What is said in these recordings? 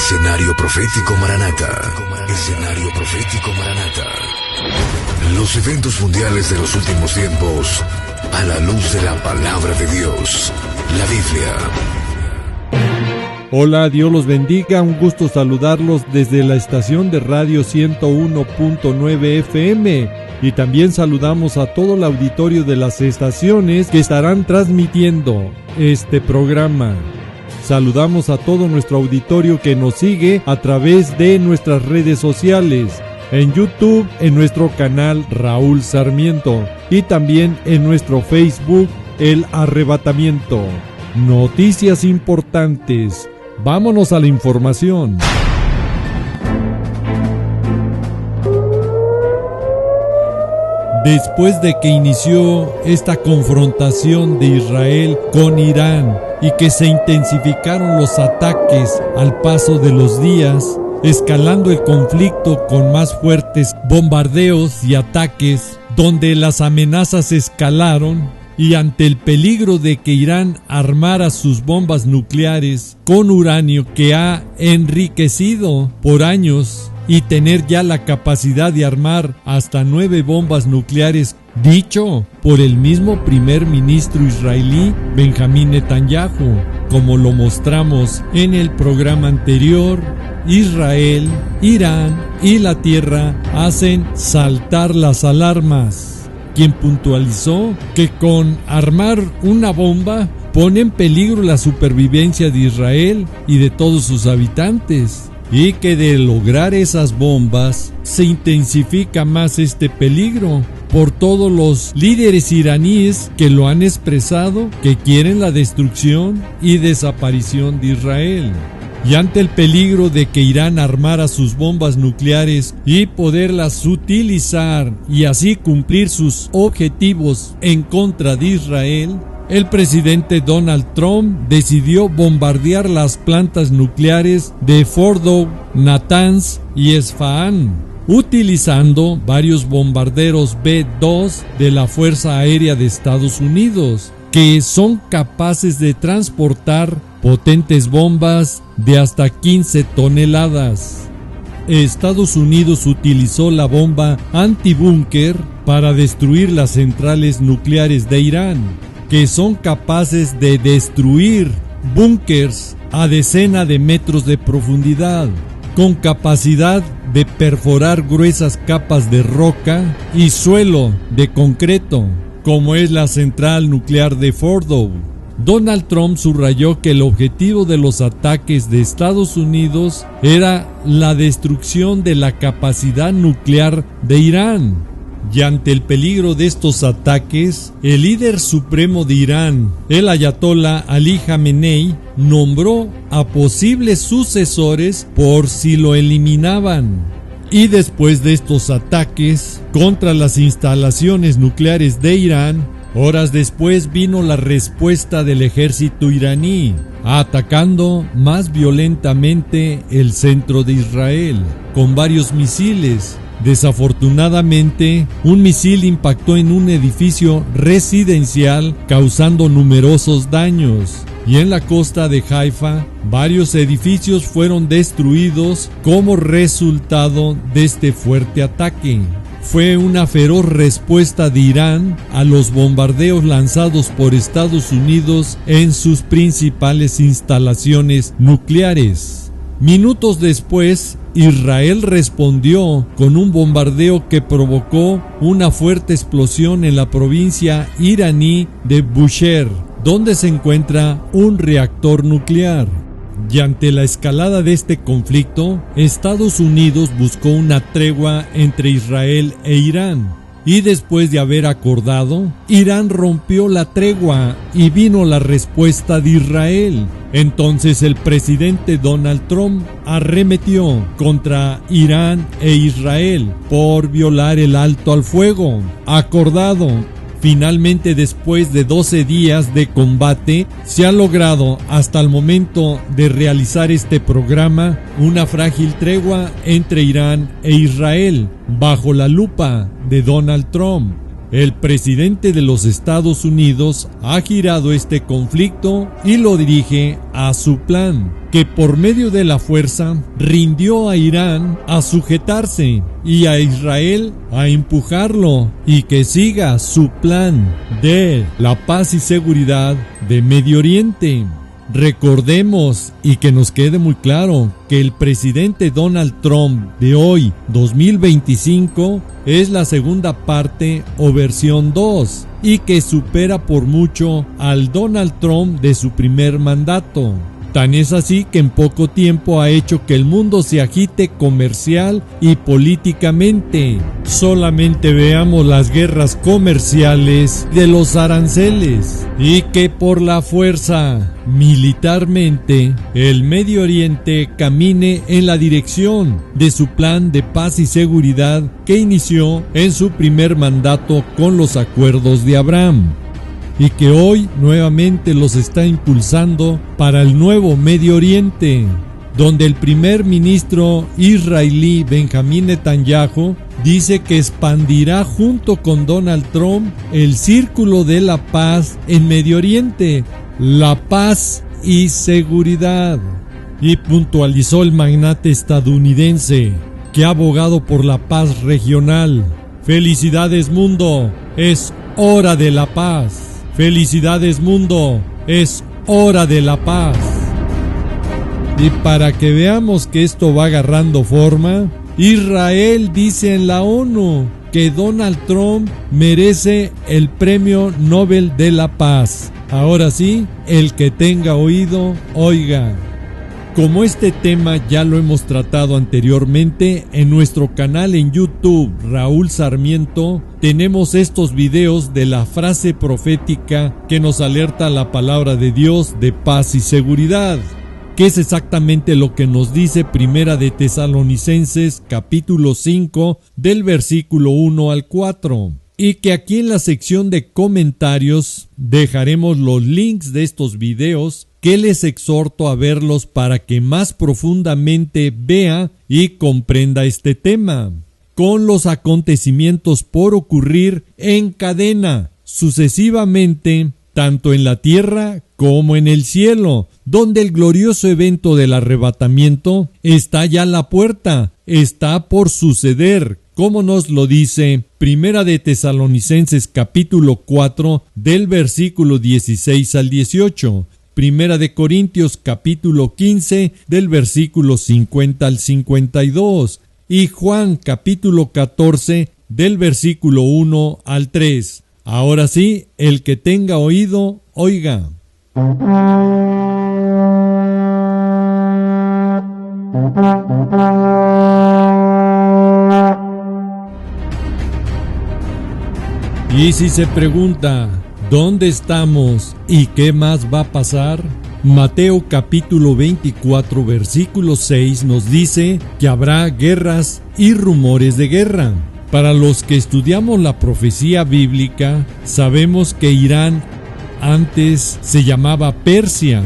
Escenario Profético Maranata. Escenario Profético Maranata. Los eventos mundiales de los últimos tiempos a la luz de la palabra de Dios, la Biblia. Hola, Dios los bendiga, un gusto saludarlos desde la estación de radio 101.9 FM y también saludamos a todo el auditorio de las estaciones que estarán transmitiendo este programa. Saludamos a todo nuestro auditorio que nos sigue a través de nuestras redes sociales, en YouTube, en nuestro canal Raúl Sarmiento y también en nuestro Facebook El Arrebatamiento. Noticias importantes. Vámonos a la información. Después de que inició esta confrontación de Israel con Irán y que se intensificaron los ataques al paso de los días, escalando el conflicto con más fuertes bombardeos y ataques, donde las amenazas escalaron, y ante el peligro de que Irán armara sus bombas nucleares con uranio que ha enriquecido por años y tener ya la capacidad de armar hasta 9 bombas nucleares, dicho por el mismo primer ministro israelí Benjamín Netanyahu, como lo mostramos en el programa anterior. Israel, Irán y la Tierra hacen saltar las alarmas, quien puntualizó que con armar una bomba pone en peligro la supervivencia de Israel y de todos sus habitantes, y que de lograr esas bombas se intensifica más este peligro por todos los líderes iraníes que lo han expresado, que quieren la destrucción y desaparición de Israel. Y ante el peligro de que Irán armara sus bombas nucleares y poderlas utilizar y así cumplir sus objetivos en contra de Israel, el presidente Donald Trump decidió bombardear las plantas nucleares de Fordow, Natanz y Esfahan, utilizando varios bombarderos B-2 de la Fuerza Aérea de Estados Unidos, que son capaces de transportar potentes bombas de hasta 15 toneladas. Estados Unidos utilizó la bomba antibúnker para destruir las centrales nucleares de Irán, que son capaces de destruir búnkers a decenas de metros de profundidad, con capacidad de perforar gruesas capas de roca y suelo de concreto, como es la central nuclear de Fordow. Donald Trump subrayó que el objetivo de los ataques de Estados Unidos era la destrucción de la capacidad nuclear de Irán. Y ante el peligro de estos ataques, el líder supremo de Irán, el ayatolá Ali Jamenei, nombró a posibles sucesores por si lo eliminaban. Y después de estos ataques contra las instalaciones nucleares de Irán, horas después vino la respuesta del ejército iraní, atacando más violentamente el centro de Israel, con varios misiles. Desafortunadamente, un misil impactó en un edificio residencial, causando numerosos daños. Y en la costa de Haifa, varios edificios fueron destruidos como resultado de este fuerte ataque. Fue una feroz respuesta de Irán a los bombardeos lanzados por Estados Unidos en sus principales instalaciones nucleares. Minutos después, Israel respondió con un bombardeo que provocó una fuerte explosión en la provincia iraní de Bushehr, donde se encuentra un reactor nuclear. Y ante la escalada de este conflicto, Estados Unidos buscó una tregua entre Israel e Irán. Y después de haber acordado, Irán rompió la tregua y vino la respuesta de Israel. Entonces el presidente Donald Trump arremetió contra Irán e Israel por violar el alto al fuego acordado. Finalmente, después de 12 días de combate, se ha logrado hasta el momento de realizar este programa una frágil tregua entre Irán e Israel, bajo la lupa de Donald Trump. El presidente de los Estados Unidos ha girado este conflicto y lo dirige a su plan, que por medio de la fuerza rindió a Irán a sujetarse y a Israel a empujarlo, y que siga su plan de la paz y seguridad de Medio Oriente. Recordemos, y que nos quede muy claro, que el presidente Donald Trump de hoy, 2025, es la segunda parte o versión 2, y que supera por mucho al Donald Trump de su primer mandato. Tan es así que en poco tiempo ha hecho que el mundo se agite comercial y políticamente. Solamente veamos las guerras comerciales de los aranceles, y que por la fuerza, militarmente, el Medio Oriente camine en la dirección de su plan de paz y seguridad que inició en su primer mandato con los acuerdos de Abraham, y que hoy nuevamente los está impulsando para el nuevo Medio Oriente, donde el primer ministro israelí Benjamín Netanyahu dice que expandirá junto con Donald Trump el círculo de la paz en Medio Oriente, la paz y seguridad. Y puntualizó el magnate estadounidense, que ha abogado por la paz regional: felicidades mundo, es hora de la paz. Felicidades mundo, es hora de la paz. Y para que veamos que esto va agarrando forma, Israel dice en la ONU que Donald Trump merece el Premio Nobel de la Paz. Ahora sí, el que tenga oído, oiga. Como este tema ya lo hemos tratado anteriormente en nuestro canal en YouTube, Raúl Sarmiento, tenemos estos videos de la frase profética que nos alerta la palabra de Dios de paz y seguridad, que es exactamente lo que nos dice Primera de Tesalonicenses capítulo 5 del versículo 1 al 4. Y que aquí en la sección de comentarios dejaremos los links de estos videos, que les exhorto a verlos para que más profundamente vea y comprenda este tema, con los acontecimientos por ocurrir en cadena, sucesivamente, tanto en la tierra como en el cielo, donde el glorioso evento del arrebatamiento está ya a la puerta, está por suceder, como nos lo dice Primera de Tesalonicenses capítulo 4 del versículo 16 al 18, Primera de Corintios capítulo 15 del versículo 50 al 52 y Juan capítulo 14 del versículo 1 al 3. Ahora sí, el que tenga oído, oiga. Y si se pregunta, ¿dónde estamos y qué más va a pasar? Mateo capítulo 24 versículo 6 nos dice que habrá guerras y rumores de guerra. Para los que estudiamos la profecía bíblica, sabemos que Irán antes se llamaba Persia,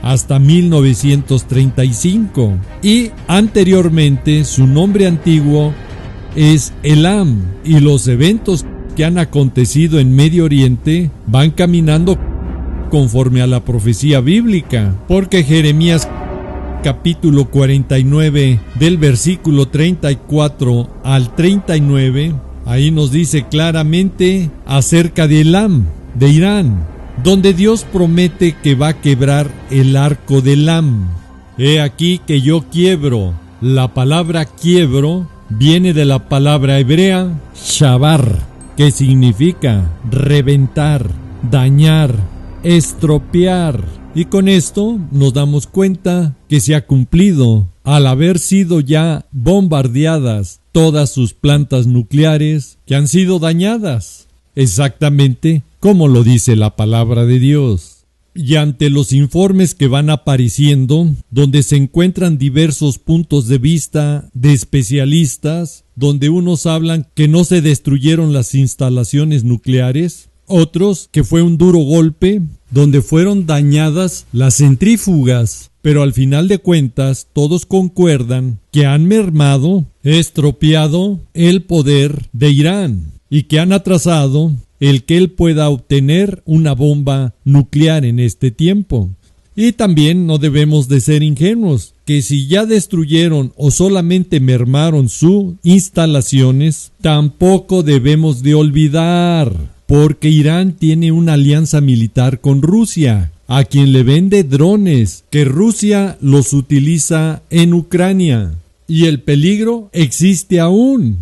hasta 1935, y anteriormente su nombre antiguo es Elam, y los eventos que han acontecido en Medio Oriente van caminando conforme a la profecía bíblica, porque Jeremías capítulo 49 del versículo 34 al 39, ahí nos dice claramente acerca de Elam, de Irán, donde Dios promete que va a quebrar el arco de Elam. He aquí que yo quiebro. La palabra quiebro viene de la palabra hebrea shabar, que significa reventar, dañar, estropear. Y con esto nos damos cuenta que se ha cumplido al haber sido ya bombardeadas todas sus plantas nucleares que han sido dañadas, exactamente como lo dice la palabra de Dios. Y ante los informes que van apareciendo, donde se encuentran diversos puntos de vista de especialistas, donde unos hablan que no se destruyeron las instalaciones nucleares, otros que fue un duro golpe, donde fueron dañadas las centrífugas, pero al final de cuentas todos concuerdan que han mermado, estropeado el poder de Irán. y que han atrasado el que él pueda obtener una bomba nuclear en este tiempo. Y también no debemos de ser ingenuos, que si ya destruyeron o solamente mermaron sus instalaciones, tampoco debemos de olvidar, porque Irán tiene una alianza militar con Rusia, a quien le vende drones, que Rusia los utiliza en Ucrania. Y el peligro existe aún.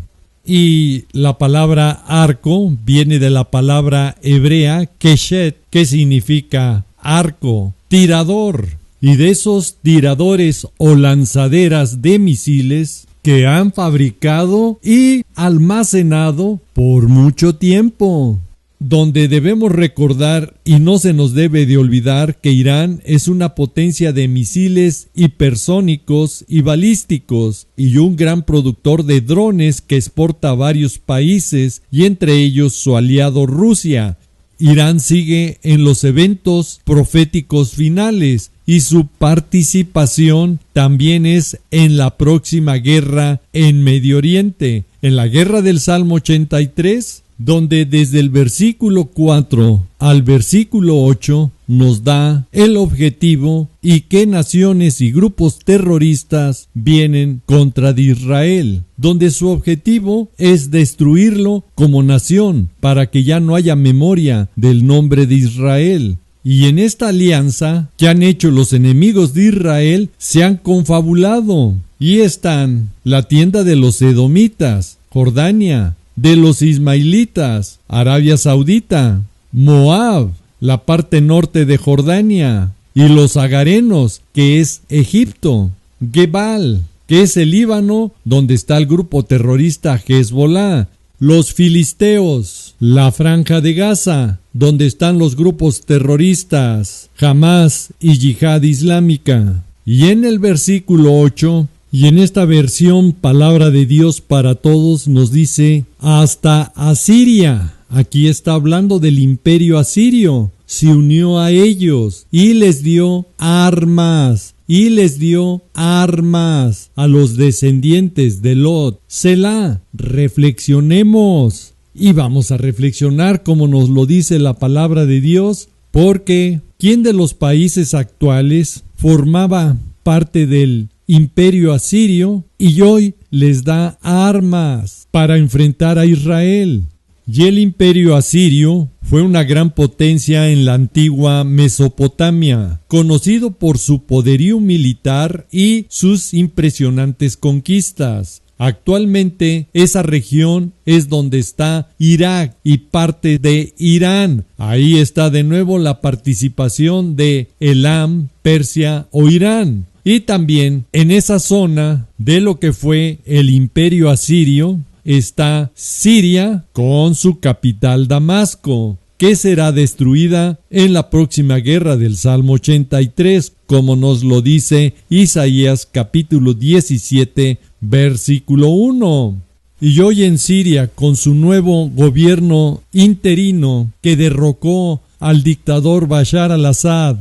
Y la palabra arco viene de la palabra hebrea keshet, que significa arco, tirador. Y de esos tiradores o lanzaderas de misiles que han fabricado y almacenado por mucho tiempo. Donde debemos recordar y no se nos debe de olvidar que Irán es una potencia de misiles hipersónicos y balísticos y un gran productor de drones que exporta a varios países y entre ellos su aliado Rusia. Irán sigue en los eventos proféticos finales y su participación también es en la próxima guerra en Medio Oriente, en la guerra del Salmo 83, donde desde el versículo 4 al versículo 8 nos da el objetivo y qué naciones y grupos terroristas vienen contra de Israel, donde su objetivo es destruirlo como nación para que ya no haya memoria del nombre de Israel. Y en esta alianza que han hecho los enemigos de Israel se han confabulado y están la tienda de los edomitas, Jordania, de los ismaelitas, Arabia Saudita, Moab, la parte norte de Jordania, y los agarenos, que es Egipto, Gebal, que es el Líbano, donde está el grupo terrorista Hezbollah, los filisteos, la franja de Gaza, donde están los grupos terroristas Hamas y Yihad Islámica. Y en el versículo 8, y en esta versión Palabra de Dios para Todos nos dice, hasta Asiria, aquí está hablando del imperio asirio, se unió a ellos y les dio armas. A los descendientes de Lot. Selah, reflexionemos. Y vamos a reflexionar como nos lo dice la palabra de Dios, porque ¿quién de los países actuales formaba parte del imperio asirio y hoy les da armas para enfrentar a Israel? Y el imperio asirio fue una gran potencia en la antigua Mesopotamia, conocido por su poderío militar y sus impresionantes conquistas. Actualmente esa región es donde está Irak y parte de Irán. Ahí está de nuevo la participación de Elam, Persia o Irán. Y también en esa zona de lo que fue el imperio asirio está Siria con su capital Damasco, que será destruida en la próxima guerra del Salmo 83, como nos lo dice Isaías capítulo 17, versículo 1. Y hoy en Siria, con su nuevo gobierno interino que derrocó al dictador Bashar al-Assad,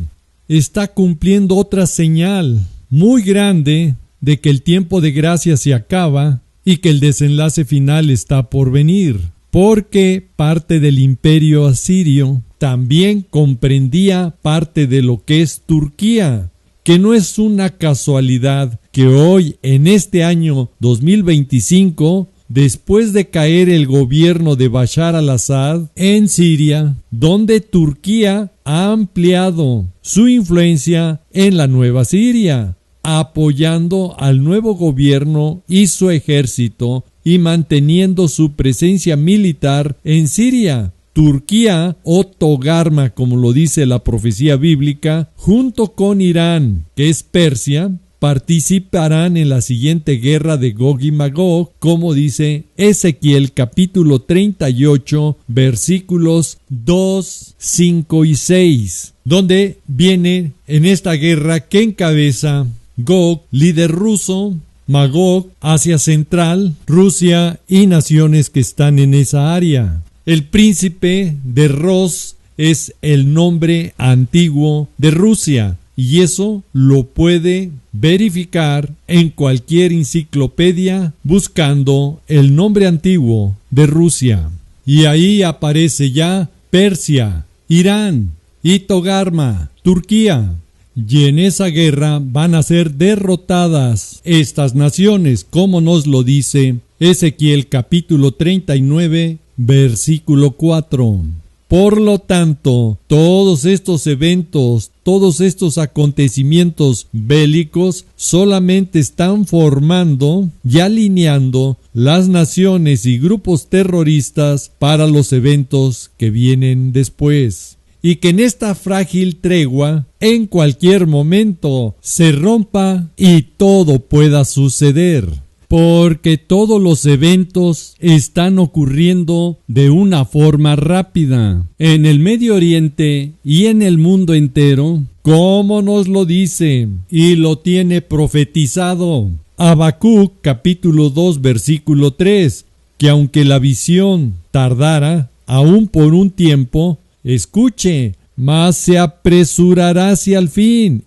está cumpliendo otra señal muy grande de que el tiempo de gracia se acaba y que el desenlace final está por venir, porque parte del imperio asirio también comprendía parte de lo que es Turquía, que no es una casualidad que hoy, en este año 2025, después de caer el gobierno de Bashar al-Assad en Siria, donde Turquía ha ampliado su influencia en la nueva Siria, apoyando al nuevo gobierno y su ejército y manteniendo su presencia militar en Siria. Turquía o Togarma, como lo dice la profecía bíblica, junto con Irán, que es Persia, participarán en la siguiente guerra de Gog y Magog, como dice Ezequiel capítulo 38, versículos 2, 5 y 6, donde viene en esta guerra que encabeza Gog, líder ruso, Magog, Asia Central, Rusia y naciones que están en esa área. El príncipe de Ros es el nombre antiguo de Rusia, y eso lo puede verificar en cualquier enciclopedia buscando el nombre antiguo de Rusia. Y ahí aparece ya Persia, Irán y Togarma, Turquía. Y en esa guerra van a ser derrotadas estas naciones, como nos lo dice Ezequiel capítulo 39, versículo 4. Por lo tanto, todos estos eventos, todos estos acontecimientos bélicos solamente están formando y alineando las naciones y grupos terroristas para los eventos que vienen después. Y que en esta frágil tregua, en cualquier momento, se rompa y todo pueda suceder. Porque todos los eventos están ocurriendo de una forma rápida en el Medio Oriente y en el mundo entero, como nos lo dice y lo tiene profetizado Habacuc capítulo 2 versículo 3, que aunque la visión tardara aún por un tiempo, escuche, mas se apresurará hacia el fin,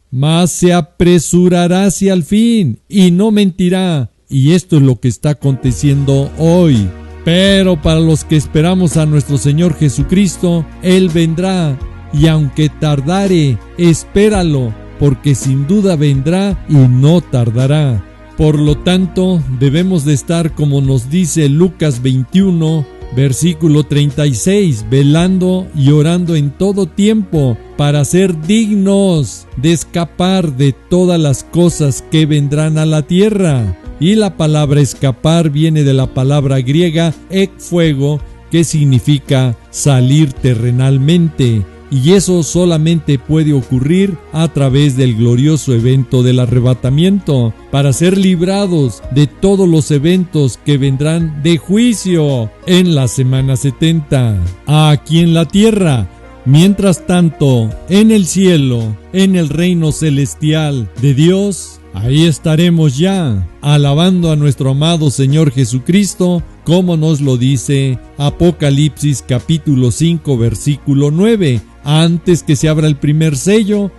y no mentirá. Y esto es lo que está aconteciendo hoy. Pero para los que esperamos a nuestro Señor Jesucristo, Él vendrá. Y aunque tardare, espéralo, porque sin duda vendrá y no tardará. Por lo tanto, debemos de estar, como nos dice Lucas 21, versículo 36, velando y orando en todo tiempo para ser dignos de escapar de todas las cosas que vendrán a la tierra. Y la palabra escapar viene de la palabra griega ekfuego, que significa salir terrenalmente. Y eso solamente puede ocurrir a través del glorioso evento del arrebatamiento, para ser librados de todos los eventos que vendrán de juicio en la semana 70, aquí en la tierra. Mientras tanto, en el cielo, en el reino celestial de Dios, ahí estaremos ya, alabando a nuestro amado Señor Jesucristo, como nos lo dice Apocalipsis capítulo 5 versículo 9. Antes que se abra el primer sello,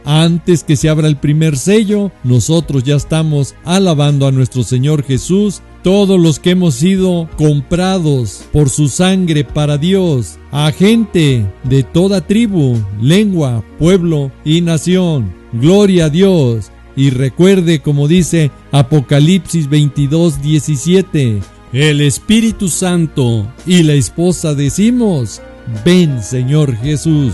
nosotros ya estamos alabando a nuestro Señor Jesús, todos los que hemos sido comprados por su sangre para Dios, a gente de toda tribu, lengua, pueblo y nación. Gloria a Dios. Y recuerde, como dice Apocalipsis 22:17, el Espíritu Santo y la esposa decimos: ven, Señor Jesús.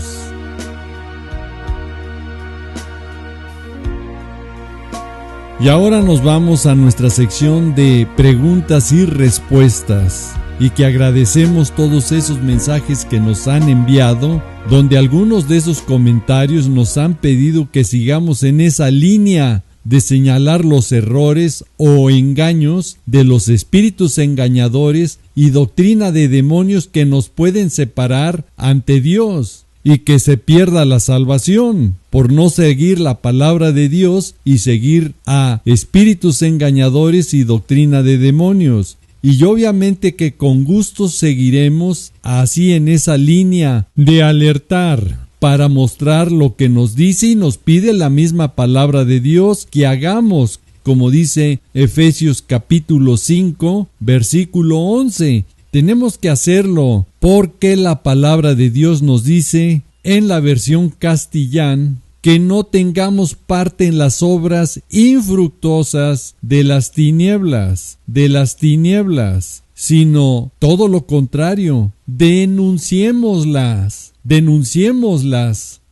Y ahora nos vamos a nuestra sección de preguntas y respuestas, y que agradecemos todos esos mensajes que nos han enviado, donde algunos de esos comentarios nos han pedido que sigamos en esa línea de señalar los errores o engaños de los espíritus engañadores y doctrina de demonios que nos pueden separar ante Dios, y que se pierda la salvación por no seguir la palabra de Dios y seguir a espíritus engañadores y doctrina de demonios. Y obviamente que con gusto seguiremos así en esa línea de alertar, para mostrar lo que nos dice y nos pide la misma palabra de Dios que hagamos, como dice Efesios capítulo 5, versículo 11. Tenemos que hacerlo porque la palabra de Dios nos dice en la versión castellana que no tengamos parte en las obras infructuosas de las tinieblas, sino todo lo contrario, denunciémoslas.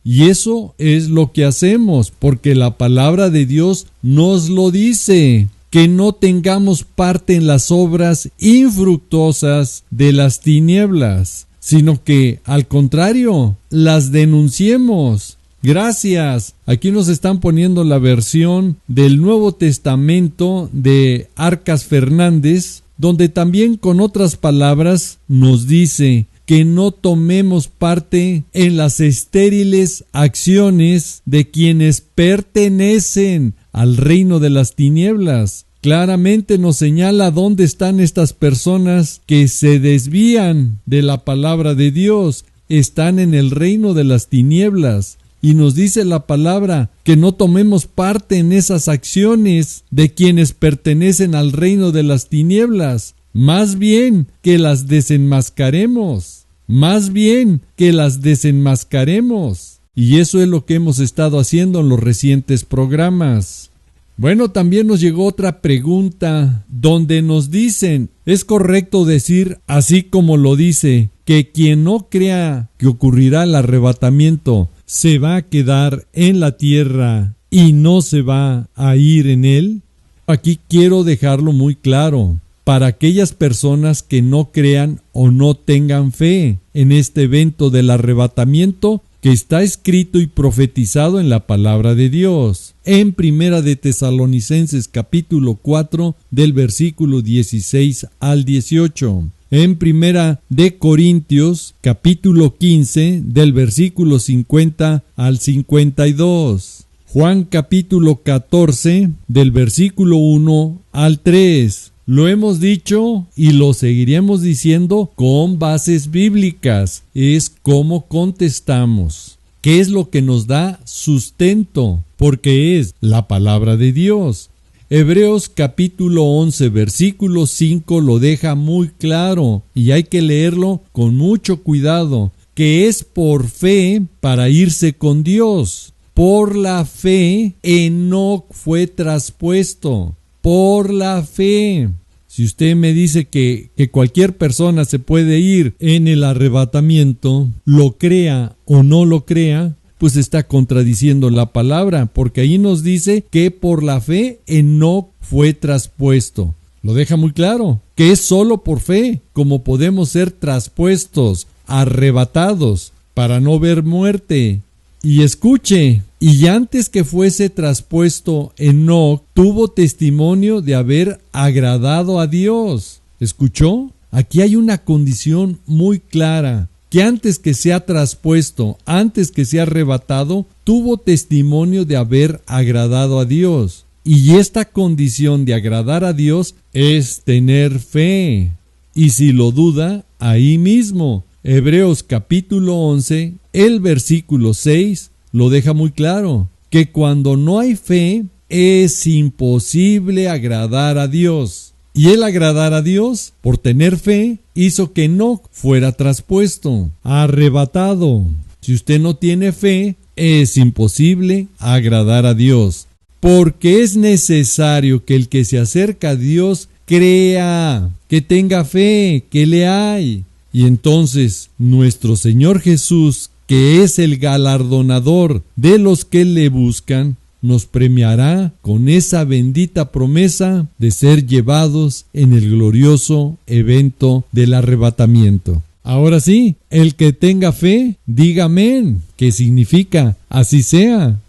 Y eso es lo que hacemos, porque la palabra de Dios nos lo dice, que no tengamos parte en las obras infructuosas de las tinieblas, sino que al contrario, las denunciemos. Gracias. Aquí nos están poniendo la versión del Nuevo Testamento de Arcas Fernández, donde también con otras palabras nos dice que no tomemos parte en las estériles acciones de quienes pertenecen al reino de las tinieblas. Claramente nos señala dónde están estas personas que se desvían de la palabra de Dios. Están en el reino de las tinieblas. Y nos dice la palabra que no tomemos parte en esas acciones de quienes pertenecen al reino de las tinieblas. Más bien que las desenmascaremos. más bien que las desenmascaremos. Y eso es lo que hemos estado haciendo en los recientes programas. Bueno, también nos llegó otra pregunta donde nos dicen, ¿es correcto decir, así como lo dice, que quien no crea que ocurrirá el arrebatamiento se va a quedar en la tierra y no se va a ir en él? Aquí quiero dejarlo muy claro, para aquellas personas que no crean o no tengan fe en este evento del arrebatamiento que está escrito y profetizado en la palabra de Dios. En Primera de Tesalonicenses capítulo 4 del versículo 16 al 18. En Primera de Corintios capítulo 15 del versículo 50 al 52. Juan capítulo 14 del versículo 1 al 3. Lo hemos dicho y lo seguiremos diciendo con bases bíblicas. Es cómo contestamos. ¿Qué es lo que nos da sustento? Porque es la palabra de Dios. Hebreos capítulo 11 versículo 5 lo deja muy claro y hay que leerlo con mucho cuidado, que es por fe para irse con Dios. Por la fe Enoc fue traspuesto. Por la fe. Si usted me dice que cualquier persona se puede ir en el arrebatamiento, lo crea o no lo crea, pues está contradiciendo la palabra, porque ahí nos dice que por la fe Enoc fue traspuesto. Lo deja muy claro, que es solo por fe como podemos ser traspuestos, arrebatados, para no ver muerte. Y escuche, y antes que fuese traspuesto, Enoc tuvo testimonio de haber agradado a Dios. ¿Escuchó? Aquí hay una condición muy clara, que antes que sea traspuesto, antes que sea arrebatado, tuvo testimonio de haber agradado a Dios. Y esta condición de agradar a Dios es tener fe. Y si lo duda, ahí mismo, Hebreos capítulo 11, el versículo 6, lo deja muy claro, que cuando no hay fe, es imposible agradar a Dios. Y el agradar a Dios, por tener fe, hizo que Enoc fuera traspuesto, arrebatado. Si usted no tiene fe, es imposible agradar a Dios, porque es necesario que el que se acerca a Dios crea, que tenga fe, que le hay. Y entonces nuestro Señor Jesús, que es el galardonador de los que le buscan, nos premiará con esa bendita promesa de ser llevados en el glorioso evento del arrebatamiento. Ahora sí, el que tenga fe, diga amén, que significa así sea.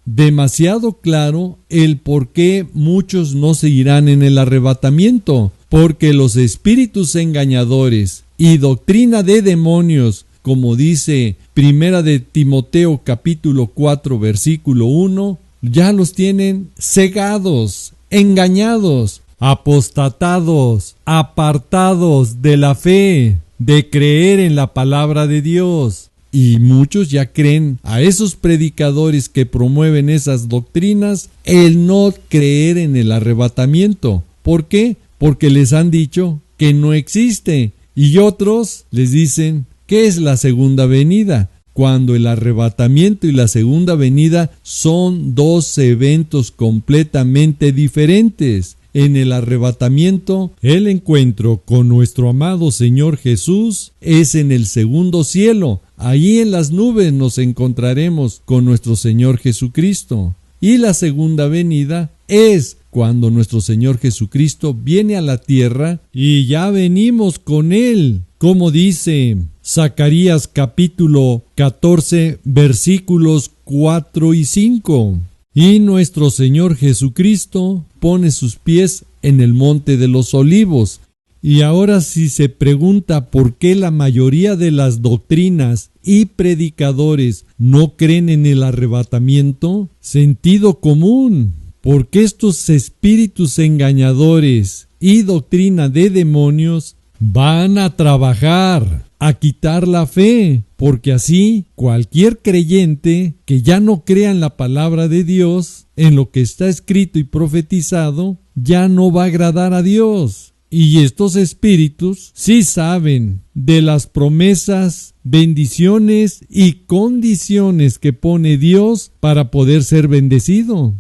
Demasiado claro el por qué muchos no se irán en el arrebatamiento, porque los espíritus engañadores y doctrina de demonios, como dice Primera de Timoteo capítulo 4 versículo 1, ya los tienen cegados, engañados, apostatados, apartados de la fe, de creer en la palabra de Dios. Y muchos ya creen a esos predicadores que promueven esas doctrinas el no creer en el arrebatamiento. ¿Por qué? Porque les han dicho que no existe. Y otros les dicen que es la segunda venida, cuando el arrebatamiento y la segunda venida son dos eventos completamente diferentes. En el arrebatamiento, el encuentro con nuestro amado Señor Jesús es en el segundo cielo. Ahí en las nubes nos encontraremos con nuestro Señor Jesucristo. Y la segunda venida es cuando nuestro Señor Jesucristo viene a la tierra y ya venimos con Él, como dice Zacarías capítulo 14 versículos 4 y 5. Y nuestro Señor Jesucristo pone sus pies en el monte de los olivos. Y ahora si se pregunta por qué la mayoría de las doctrinas y predicadores no creen en el arrebatamiento, sentido común, porque estos espíritus engañadores y doctrina de demonios van a trabajar a quitar la fe, porque así cualquier creyente que ya no crea en la palabra de Dios, en lo que está escrito y profetizado, ya no va a agradar a Dios. Y estos espíritus sí saben de las promesas, bendiciones y condiciones que pone Dios para poder ser bendecido.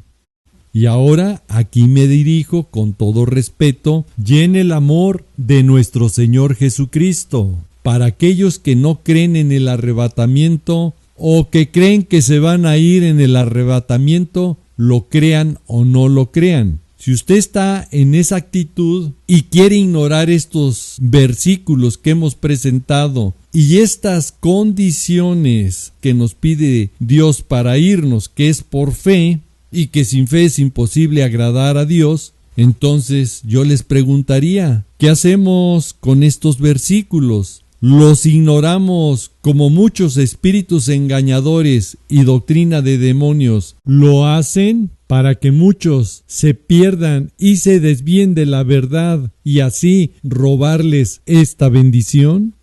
Y ahora aquí me dirijo con todo respeto y en el amor de nuestro Señor Jesucristo, para aquellos que no creen en el arrebatamiento o que creen que se van a ir en el arrebatamiento, lo crean o no lo crean. Si usted está en esa actitud y quiere ignorar estos versículos que hemos presentado y estas condiciones que nos pide Dios para irnos, que es por fe, y que sin fe es imposible agradar a Dios, entonces yo les preguntaría, ¿qué hacemos con estos versículos? ¿Los ignoramos como muchos espíritus engañadores y doctrina de demonios lo hacen para que muchos se pierdan y se desvíen de la verdad y así robarles esta bendición?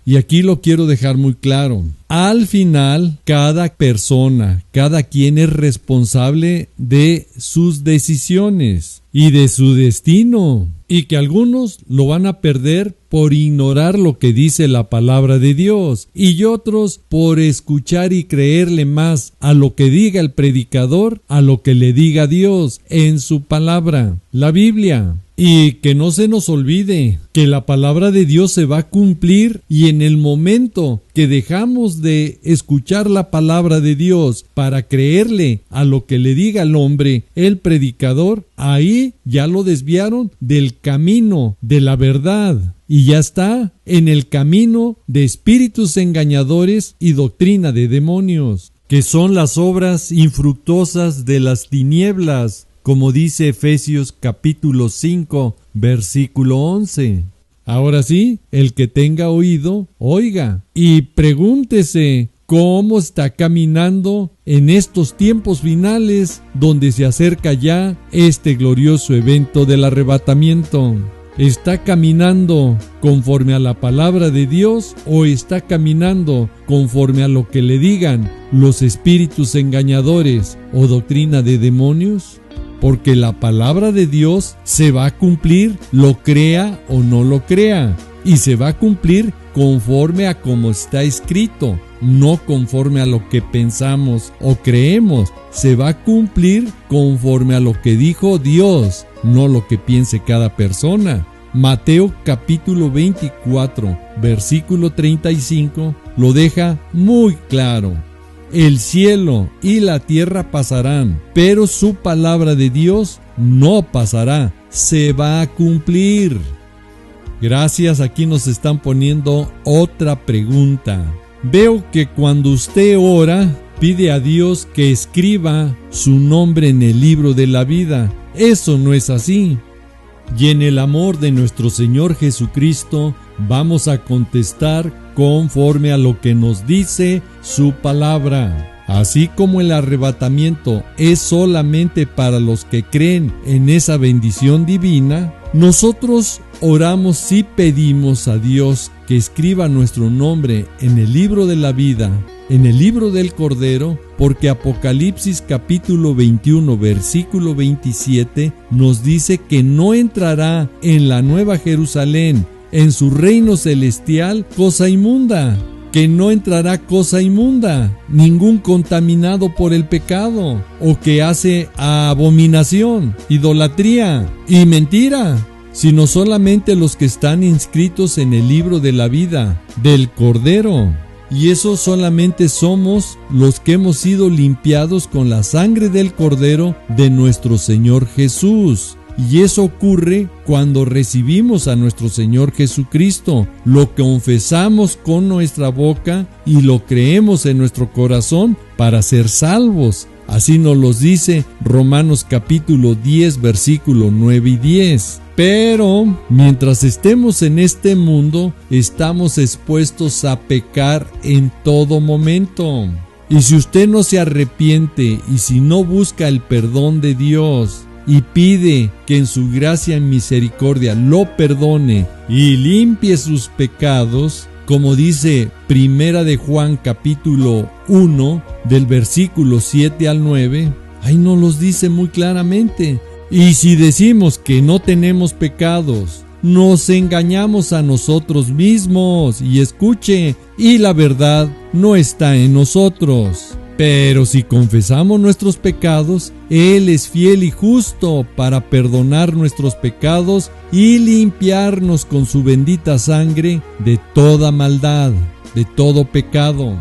Y aquí lo quiero dejar muy claro. Al final, cada persona, cada quien es responsable de sus decisiones y de su destino. Y que algunos lo van a perder por ignorar lo que dice la palabra de Dios y otros por escuchar y creerle más a lo que diga el predicador, a lo que le diga Dios en su palabra, la Biblia. Y que no se nos olvide que la palabra de Dios se va a cumplir y en el momento que dejamos de escuchar la palabra de Dios para creerle a lo que le diga el hombre, el predicador, ahí ya lo desviaron del camino de la verdad y ya está en el camino de espíritus engañadores y doctrina de demonios, que son las obras infructuosas de las tinieblas, como dice Efesios capítulo 5, versículo 11. Ahora sí, el que tenga oído, oiga y pregúntese cómo está caminando en estos tiempos finales donde se acerca ya este glorioso evento del arrebatamiento. ¿Está caminando conforme a la palabra de Dios o está caminando conforme a lo que le digan los espíritus engañadores o doctrina de demonios? Porque la palabra de Dios se va a cumplir, lo crea o no lo crea, y se va a cumplir conforme a como está escrito, no conforme a lo que pensamos o creemos. Se va a cumplir conforme a lo que dijo Dios, no lo que piense cada persona. Mateo capítulo 24, versículo 35 lo deja muy claro. El cielo y la tierra pasarán, pero su palabra de Dios no pasará, se va a cumplir. Gracias, aquí nos están poniendo otra pregunta. Veo que cuando usted ora, pide a Dios que escriba su nombre en el libro de la vida. Eso no es así. Y en el amor de nuestro Señor Jesucristo vamos a contestar conforme a lo que nos dice su palabra. Así como el arrebatamiento es solamente para los que creen en esa bendición divina, nosotros oramos y pedimos a Dios que escriba nuestro nombre en el libro de la vida, en el libro del Cordero, porque Apocalipsis capítulo 21 versículo 27 nos dice que no entrará en la Nueva Jerusalén, en su reino celestial, cosa inmunda, que no entrará cosa inmunda, ningún contaminado por el pecado, o que hace abominación, idolatría y mentira, sino solamente los que están inscritos en el libro de la vida del Cordero. Y eso solamente somos los que hemos sido limpiados con la sangre del Cordero de nuestro Señor Jesús. Y eso ocurre cuando recibimos a nuestro Señor Jesucristo, lo confesamos con nuestra boca y lo creemos en nuestro corazón para ser salvos. Así nos lo dice Romanos capítulo 10, versículo 9 y 10. Pero mientras estemos en este mundo, estamos expuestos a pecar en todo momento. Y si usted no se arrepiente y si no busca el perdón de Dios y pide que en su gracia y misericordia lo perdone y limpie sus pecados, como dice Primera de Juan capítulo 1 del versículo 7 al 9, ahí nos los dice muy claramente. Y si decimos que no tenemos pecados nos engañamos a nosotros mismos. Y escuche, y la verdad no está en nosotros. Pero si confesamos nuestros pecados, Él es fiel y justo para perdonar nuestros pecados y limpiarnos con su bendita sangre de toda maldad, de todo pecado.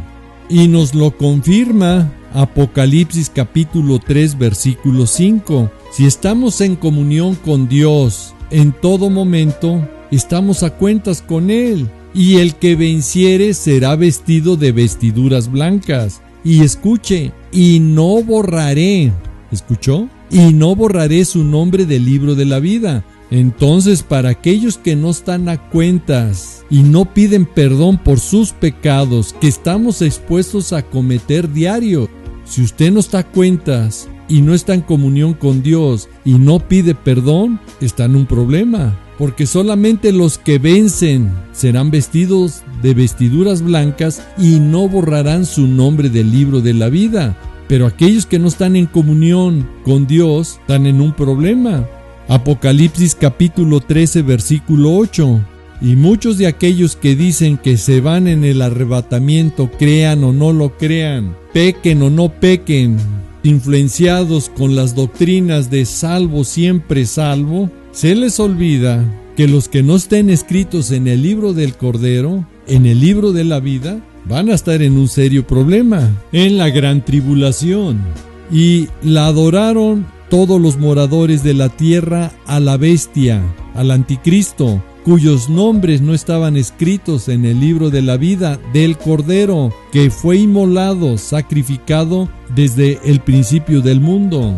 Y nos lo confirma Apocalipsis capítulo 3 versículo 5. Si estamos en comunión con Dios en todo momento, estamos a cuentas con Él. Y el que venciere será vestido de vestiduras blancas. Y escuche, y no borraré, ¿escuchó? Y no borraré su nombre del libro de la vida. Entonces, para aquellos que no están a cuentas y no piden perdón por sus pecados que estamos expuestos a cometer diario, si usted no está a cuentas y no está en comunión con Dios y no pide perdón, está en un problema. Porque solamente los que vencen serán vestidos de vestiduras blancas y no borrarán su nombre del libro de la vida. Pero aquellos que no están en comunión con Dios están en un problema. Apocalipsis capítulo 13 versículo 8. Y muchos de aquellos que dicen que se van en el arrebatamiento, crean o no lo crean, pequen o no pequen, influenciados con las doctrinas de salvo siempre salvo, se les olvida que los que no estén escritos en el libro del Cordero, en el libro de la vida, van a estar en un serio problema, en la gran tribulación. Y la adoraron todos los moradores de la tierra a la bestia, al anticristo, cuyos nombres no estaban escritos en el libro de la vida del Cordero, que fue inmolado, sacrificado desde el principio del mundo.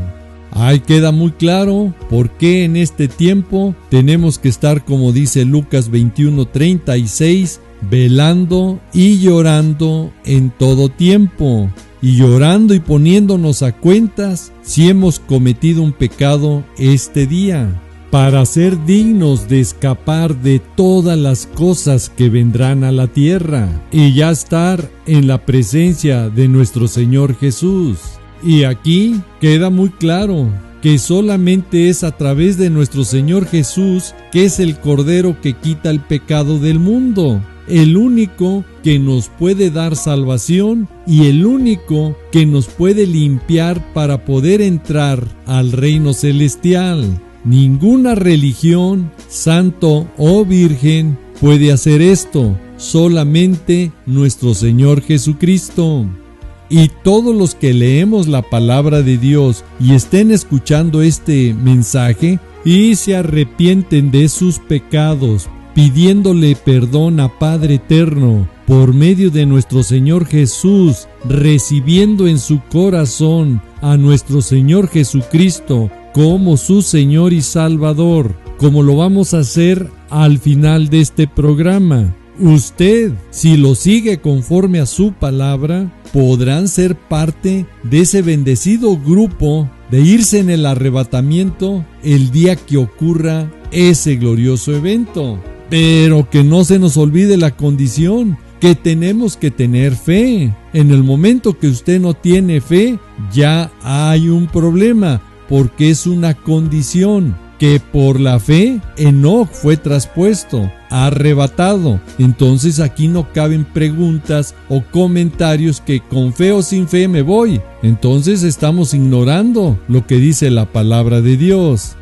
Ahí queda muy claro por qué en este tiempo tenemos que estar, como dice Lucas 21:36, velando y llorando en todo tiempo, y llorando y poniéndonos a cuentas si hemos cometido un pecado este día, para ser dignos de escapar de todas las cosas que vendrán a la tierra y ya estar en la presencia de nuestro Señor Jesús. Y aquí queda muy claro que solamente es a través de nuestro Señor Jesús, que es el Cordero que quita el pecado del mundo, el único que nos puede dar salvación y el único que nos puede limpiar para poder entrar al reino celestial. Ninguna religión, santo o virgen, puede hacer esto, solamente nuestro Señor Jesucristo. Y todos los que leemos la palabra de Dios y estén escuchando este mensaje y se arrepienten de sus pecados, pidiéndole perdón a Padre Eterno por medio de nuestro Señor Jesús, recibiendo en su corazón a nuestro Señor Jesucristo como su Señor y Salvador, como lo vamos a hacer al final de este programa. Usted, si lo sigue conforme a su palabra, podrán ser parte de ese bendecido grupo de irse en el arrebatamiento el día que ocurra ese glorioso evento. Pero que no se nos olvide la condición, que tenemos que tener fe. En el momento que usted no tiene fe, ya hay un problema, porque es una condición. Que por la fe Enoc fue traspuesto, arrebatado. Entonces aquí no caben preguntas o comentarios que con fe o sin fe me voy. Entonces estamos ignorando lo que dice la palabra de Dios.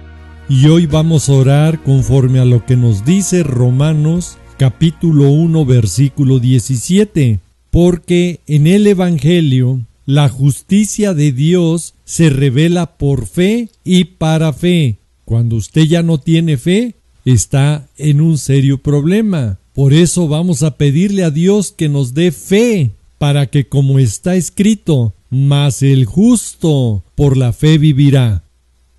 Y hoy vamos a orar conforme a lo que nos dice Romanos capítulo 1 versículo 17. Porque en el Evangelio la justicia de Dios se revela por fe y para fe. Cuando usted ya no tiene fe, está en un serio problema. Por eso vamos a pedirle a Dios que nos dé fe, para que, como está escrito, mas el justo por la fe vivirá.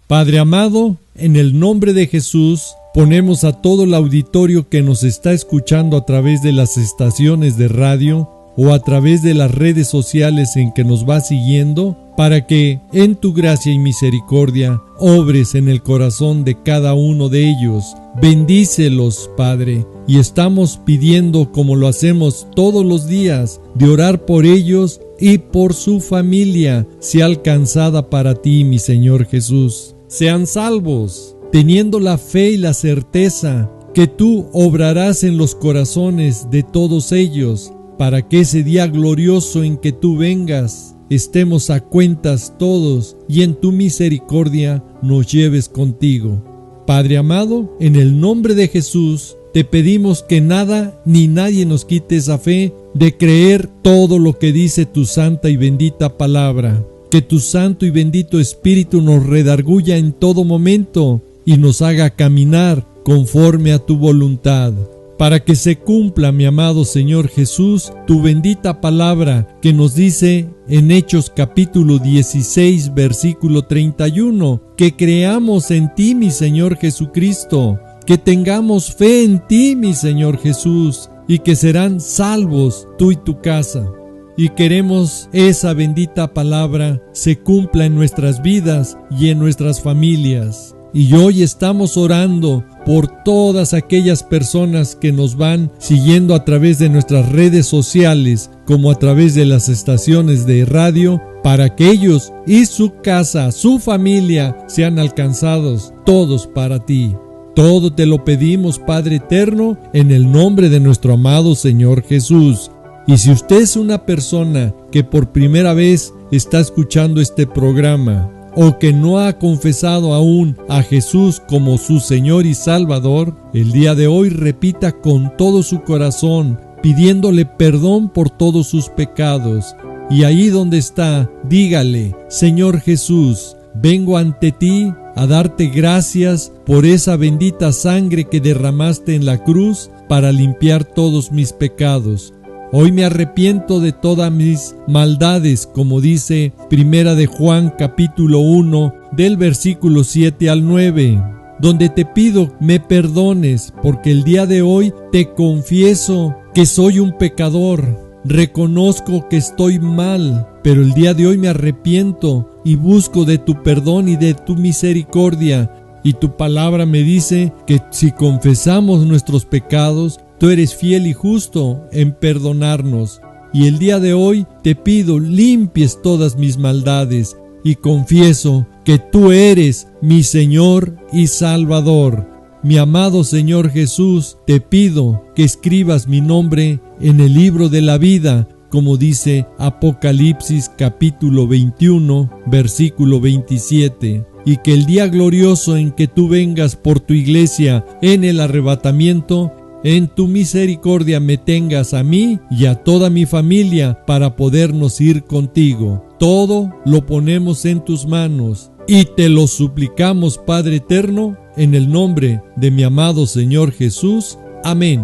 Padre amado, en el nombre de Jesús, ponemos a todo el auditorio que nos está escuchando a través de las estaciones de radio o a través de las redes sociales en que nos va siguiendo, para que en tu gracia y misericordia obres en el corazón de cada uno de ellos. Bendícelos, Padre, y estamos pidiendo, como lo hacemos todos los días, de orar por ellos y por su familia, sea alcanzada para ti, mi Señor Jesús. Sean salvos, teniendo la fe y la certeza que tú obrarás en los corazones de todos ellos, para que ese día glorioso en que tú vengas, estemos a cuentas todos y en tu misericordia nos lleves contigo. Padre amado, en el nombre de Jesús, te pedimos que nada ni nadie nos quite esa fe de creer todo lo que dice tu santa y bendita palabra. Que tu santo y bendito Espíritu nos redarguya en todo momento y nos haga caminar conforme a tu voluntad. Para que se cumpla, mi amado Señor Jesús, tu bendita palabra que nos dice en Hechos capítulo 16, versículo 31, que creamos en ti, mi Señor Jesucristo, que tengamos fe en ti, mi Señor Jesús, y que serán salvos tú y tu casa. Y queremos esa bendita palabra se cumpla en nuestras vidas y en nuestras familias. Y hoy estamos orando por todas aquellas personas que nos van siguiendo a través de nuestras redes sociales, como a través de las estaciones de radio, para que ellos y su casa, su familia, sean alcanzados todos para ti. Todo te lo pedimos, Padre eterno, en el nombre de nuestro amado Señor Jesús. Y si usted es una persona que por primera vez está escuchando este programa, o que no ha confesado aún a Jesús como su Señor y Salvador, el día de hoy repita con todo su corazón, pidiéndole perdón por todos sus pecados. Y ahí donde está, dígale: Señor Jesús, vengo ante ti a darte gracias por esa bendita sangre que derramaste en la cruz para limpiar todos mis pecados. Hoy me arrepiento de todas mis maldades, como dice Primera de Juan capítulo 1 del versículo 7 al 9, donde te pido me perdones porque el día de hoy te confieso que soy un pecador. Reconozco que estoy mal, pero el día de hoy me arrepiento y busco de tu perdón y de tu misericordia. Y tu palabra me dice que si confesamos nuestros pecados, tú eres fiel y justo en perdonarnos. Y el día de hoy te pido limpies todas mis maldades y confieso que tú eres mi Señor y Salvador. Mi amado Señor Jesús, te pido que escribas mi nombre en el libro de la vida, como dice Apocalipsis capítulo 21, versículo 27. Y que el día glorioso en que tú vengas por tu iglesia en el arrebatamiento, en tu misericordia me tengas a mí y a toda mi familia para podernos ir contigo. Todo lo ponemos en tus manos y te lo suplicamos, Padre eterno, en el nombre de mi amado Señor Jesús. Amén.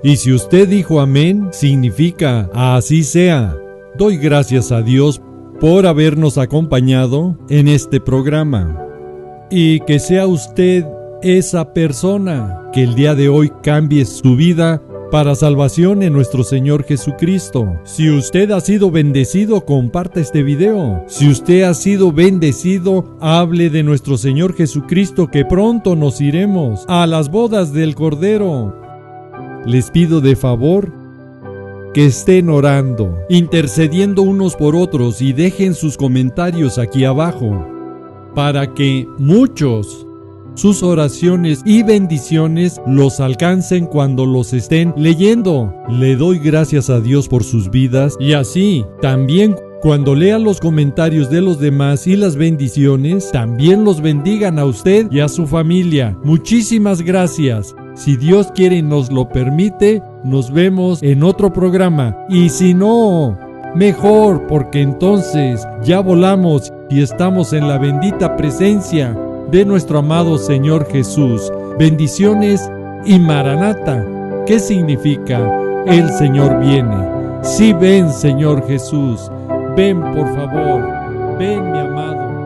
Y si usted dijo amén, significa así sea. Doy gracias a Dios por habernos acompañado en este programa. Y que sea usted esa persona que el día de hoy cambie su vida para salvación en nuestro Señor Jesucristo. Si usted ha sido bendecido, comparta este video. Si usted ha sido bendecido, hable de nuestro Señor Jesucristo, que pronto nos iremos a las bodas del Cordero. Les pido de favor que estén orando, intercediendo unos por otros, y dejen sus comentarios aquí abajo para que muchos sus oraciones y bendiciones los alcancen cuando los estén leyendo. Le doy gracias a Dios por sus vidas, y así también cuando lean los comentarios de los demás y las bendiciones, también los bendigan a usted y a su familia. Muchísimas gracias. Si Dios quiere y nos lo permite, nos vemos en otro programa. Y si no, mejor, porque entonces ya volamos y estamos en la bendita presencia de nuestro amado Señor Jesús. Bendiciones y Maranata. ¿Qué significa? El Señor viene. Sí, ven, Señor Jesús. Ven, por favor. Ven, mi amado.